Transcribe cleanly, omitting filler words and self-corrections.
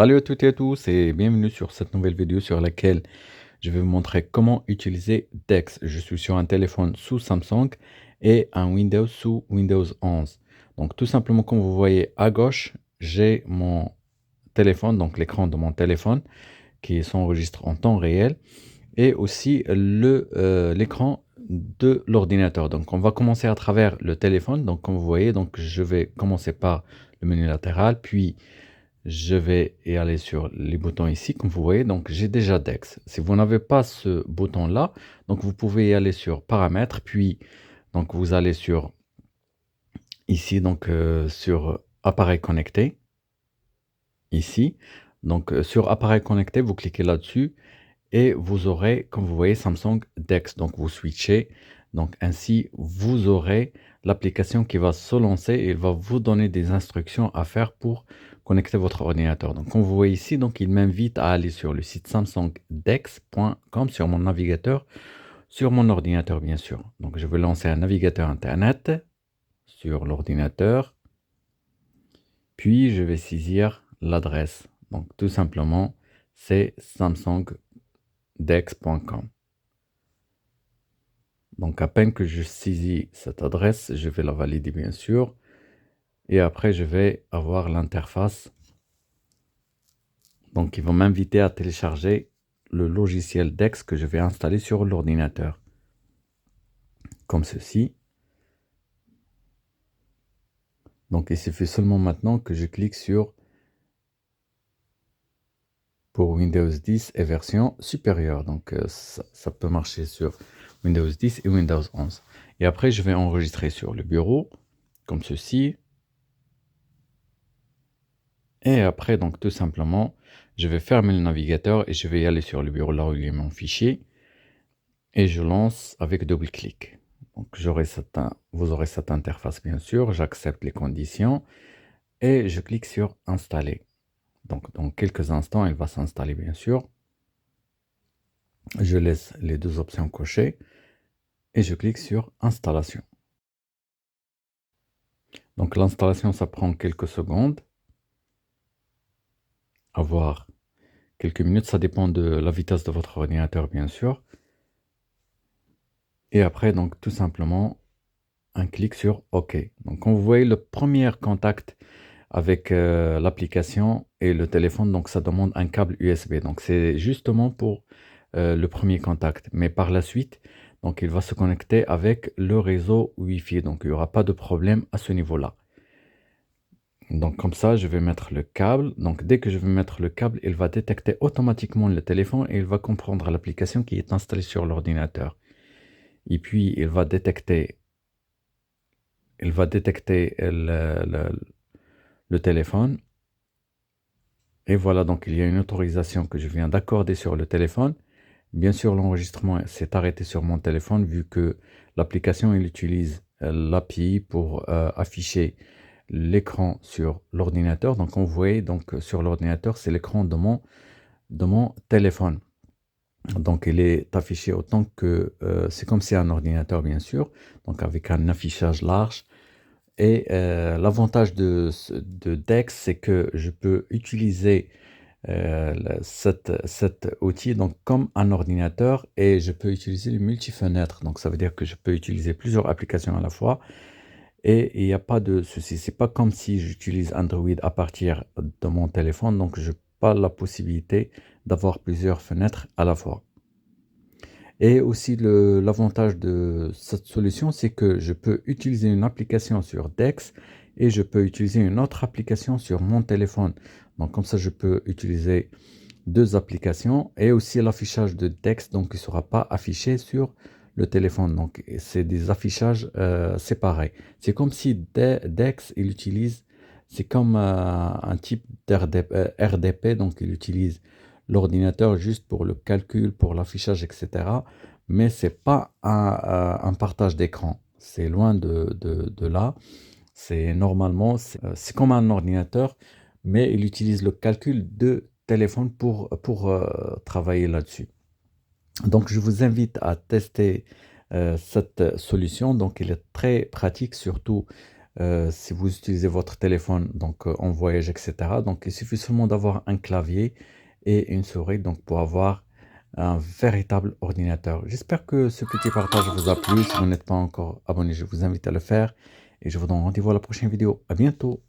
Salut à toutes et à tous et bienvenue sur cette nouvelle vidéo sur laquelle je vais vous montrer comment utiliser Dex. Je suis sur un téléphone sous Samsung et un Windows sous Windows 11. Donc tout simplement comme vous voyez à gauche, j'ai mon téléphone, donc l'écran de mon téléphone qui s'enregistre en temps réel et aussi l'écran de l'ordinateur. Donc on va commencer à travers le téléphone. Donc comme vous voyez, donc je vais commencer par le menu latéral, puis je vais y aller sur les boutons ici, comme vous voyez, donc j'ai déjà Dex. Si vous n'avez pas ce bouton-là, donc vous pouvez y aller sur Paramètres, puis donc vous allez sur ici, donc sur Appareil connecté, ici. Donc sur Appareil connecté, vous cliquez là-dessus et vous aurez, comme vous voyez, Samsung Dex. Donc vous switchez, donc ainsi vous aurez l'application qui va se lancer et il va vous donner des instructions à faire pour connecter votre ordinateur. Donc comme vous voyez ici, donc il m'invite à aller sur le site samsungdex.com sur mon navigateur, sur mon ordinateur bien sûr. Donc je vais lancer un navigateur internet sur l'ordinateur, puis je vais saisir l'adresse. Donc tout simplement, c'est samsungdex.com. Donc, à peine que je saisis cette adresse, je vais la valider bien sûr. Et après, je vais avoir l'interface. Donc, ils vont m'inviter à télécharger le logiciel Dex que je vais installer sur l'ordinateur. Comme ceci. Donc, il suffit seulement maintenant que je clique sur pour Windows 10 et version supérieure. Donc, ça peut marcher sur Windows 10 et Windows 11. Et après, je vais enregistrer sur le bureau, comme ceci. Et après, donc tout simplement, je vais fermer le navigateur et je vais aller sur le bureau là où il y a mon fichier. Et je lance avec double-clic. Donc vous aurez cette interface bien sûr. J'accepte les conditions et je clique sur installer. Donc dans quelques instants, il va s'installer bien sûr. Je laisse les deux options cochées et je clique sur installation. Donc l'installation, ça prend quelques secondes. À voir quelques minutes, ça dépend de la vitesse de votre ordinateur bien sûr. Et après, donc tout simplement, un clic sur OK. Donc, on voit le premier contact avec l'application et le téléphone. Donc, ça demande un câble USB. Donc, c'est justement pour le premier contact. Mais par la suite, donc, il va se connecter avec le réseau Wi-Fi. Donc, il n'y aura pas de problème à ce niveau-là. Donc, comme ça, je vais mettre le câble. Donc, dès que je vais mettre le câble, il va détecter automatiquement le téléphone et il va comprendre l'application qui est installée sur l'ordinateur. Et puis, il va détecter le téléphone. Et voilà, donc il y a une autorisation que je viens d'accorder sur le téléphone. Bien sûr, l'enregistrement s'est arrêté sur mon téléphone vu que l'application il utilise l'API pour afficher l'écran sur l'ordinateur. Donc on voit donc sur l'ordinateur, c'est l'écran de mon téléphone. Donc il est affiché autant que c'est comme si un ordinateur bien sûr, donc avec un affichage large. Et l'avantage de Dex, c'est que je peux utiliser cet outil donc, comme un ordinateur et je peux utiliser le multi-fenêtre. Donc ça veut dire que je peux utiliser plusieurs applications à la fois et il n'y a pas de souci. C'est pas comme si j'utilise Android à partir de mon téléphone, donc je n'ai pas la possibilité d'avoir plusieurs fenêtres à la fois. Et aussi l'avantage de cette solution, c'est que je peux utiliser une application sur Dex et je peux utiliser une autre application sur mon téléphone. Donc comme ça, je peux utiliser deux applications et aussi l'affichage de Dex, donc il ne sera pas affiché sur le téléphone. Donc c'est des affichages séparés. C'est comme si Dex, il utilise, c'est comme un type RDP, donc il utilise l'ordinateur juste pour le calcul, pour l'affichage, etc. Mais c'est pas un partage d'écran. C'est loin de là. C'est normalement, c'est comme un ordinateur, mais il utilise le calcul de téléphone pour travailler là-dessus. Donc, je vous invite à tester cette solution. Donc, elle est très pratique, surtout si vous utilisez votre téléphone donc, en voyage, etc. Donc il suffit seulement d'avoir un clavier et une souris donc, pour avoir un véritable ordinateur. J'espère que ce petit partage vous a plu. Si vous n'êtes pas encore abonné, je vous invite à le faire et je vous donne rendez-vous à la prochaine vidéo. À bientôt.